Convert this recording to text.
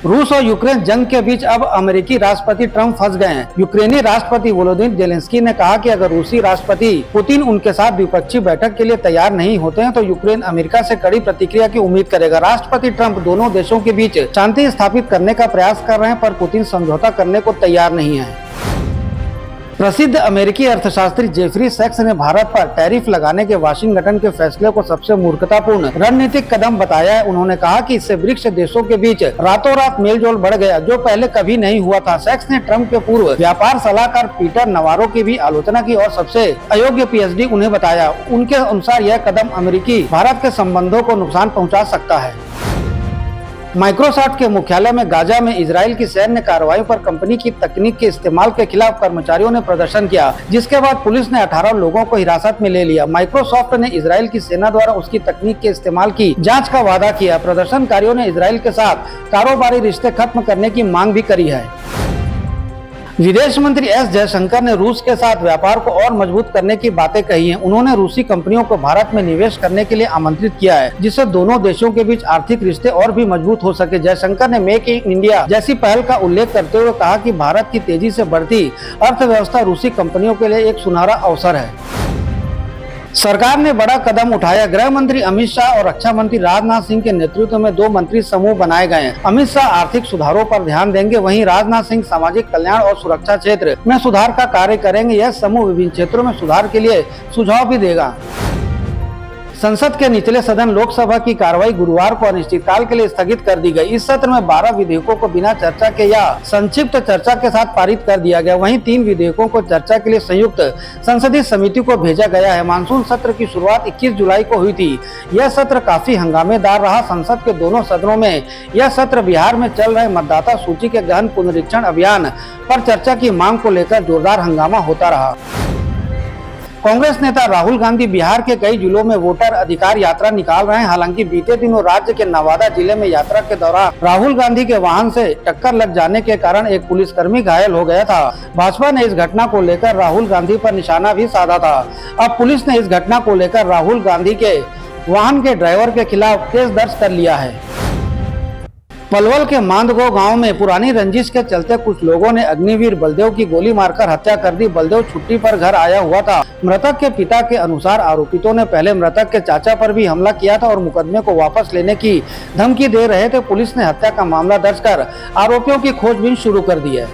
रूस और यूक्रेन जंग के बीच अब अमेरिकी राष्ट्रपति ट्रंप फंस गए हैं। यूक्रेनी राष्ट्रपति वोलोदिमीर ज़ेलेंस्की ने कहा कि अगर रूसी राष्ट्रपति पुतिन उनके साथ द्विपक्षीय बैठक के लिए तैयार नहीं होते हैं तो यूक्रेन अमेरिका से कड़ी प्रतिक्रिया की उम्मीद करेगा। राष्ट्रपति ट्रंप दोनों देशों के बीच शांति स्थापित करने का प्रयास कर रहे हैं, पर पुतिन समझौता करने को तैयार नहीं है। प्रसिद्ध अमेरिकी अर्थशास्त्री जेफरी सैक्स ने भारत पर टैरिफ लगाने के वाशिंगटन के फैसले को सबसे मूर्खतापूर्ण रणनीतिक कदम बताया है। उन्होंने कहा कि इससे ब्रिक्स देशों के बीच रातों रात मेलजोल बढ़ गया, जो पहले कभी नहीं हुआ था। सैक्स ने ट्रंप के पूर्व व्यापार सलाहकार पीटर नवारो की भी आलोचना की और सबसे अयोग्य पीएचडी उन्हें बताया। उनके अनुसार यह कदम अमेरिकी भारत के संबंधों को नुकसान पहुँचा सकता है। माइक्रोसॉफ्ट के मुख्यालय में गाजा में इजराइल की सैन्य कार्रवाई पर कंपनी की तकनीक के इस्तेमाल के खिलाफ कर्मचारियों ने प्रदर्शन किया, जिसके बाद पुलिस ने 18 लोगों को हिरासत में ले लिया। माइक्रोसॉफ्ट ने इजराइल की सेना द्वारा उसकी तकनीक के इस्तेमाल की जांच का वादा किया। प्रदर्शनकारियों ने इजराइल के साथ कारोबारी रिश्ते खत्म करने की मांग भी करी है। विदेश मंत्री एस जयशंकर ने रूस के साथ व्यापार को और मजबूत करने की बातें कही हैं। उन्होंने रूसी कंपनियों को भारत में निवेश करने के लिए आमंत्रित किया है, जिससे दोनों देशों के बीच आर्थिक रिश्ते और भी मजबूत हो सके। जयशंकर ने मेक इन इंडिया जैसी पहल का उल्लेख करते हुए कहा कि भारत की तेजी से बढ़ती अर्थव्यवस्था रूसी कंपनियों के लिए एक सुनहरा अवसर है। सरकार ने बड़ा कदम उठाया। गृह मंत्री अमित शाह और रक्षा मंत्री राजनाथ सिंह के नेतृत्व में 2 मंत्री समूह बनाए गए हैं। अमित शाह आर्थिक सुधारों पर ध्यान देंगे, वहीं राजनाथ सिंह सामाजिक कल्याण और सुरक्षा क्षेत्र में सुधार का कार्य करेंगे। यह समूह विभिन्न क्षेत्रों में सुधार के लिए सुझाव भी देगा। संसद के निचले सदन लोकसभा की कार्रवाई गुरुवार को अनिश्चितकाल के लिए स्थगित कर दी गई। इस सत्र में 12 विधेयकों को बिना चर्चा के या संक्षिप्त चर्चा के साथ पारित कर दिया गया। वहीं 3 विधेयकों को चर्चा के लिए संयुक्त संसदीय समिति को भेजा गया है। मानसून सत्र की शुरुआत 21 जुलाई को हुई थी। यह सत्र काफी हंगामेदार रहा। संसद के दोनों सदनों में यह सत्र बिहार में चल रहे मतदाता सूची के गहन पुनरीक्षण अभियान पर चर्चा की मांग को लेकर जोरदार हंगामा होता रहा। कांग्रेस नेता राहुल गांधी बिहार के कई जिलों में वोटर अधिकार यात्रा निकाल रहे हैं। हालांकि बीते दिनों राज्य के नवादा जिले में यात्रा के दौरान राहुल गांधी के वाहन से टक्कर लग जाने के कारण एक पुलिसकर्मी घायल हो गया था। भाजपा ने इस घटना को लेकर राहुल गांधी पर निशाना भी साधा था। अब पुलिस ने इस घटना को लेकर राहुल गांधी के वाहन के ड्राइवर के खिलाफ केस दर्ज कर लिया है। पलवल के मांदगांव गांव में पुरानी रंजिश के चलते कुछ लोगों ने अग्निवीर बलदेव की गोली मारकर हत्या कर दी। बलदेव छुट्टी पर घर आया हुआ था। मृतक के पिता के अनुसार आरोपितों ने पहले मृतक के चाचा पर भी हमला किया था और मुकदमे को वापस लेने की धमकी दे रहे थे। पुलिस ने हत्या का मामला दर्ज कर आरोपियों की खोजबीन शुरू कर दी है।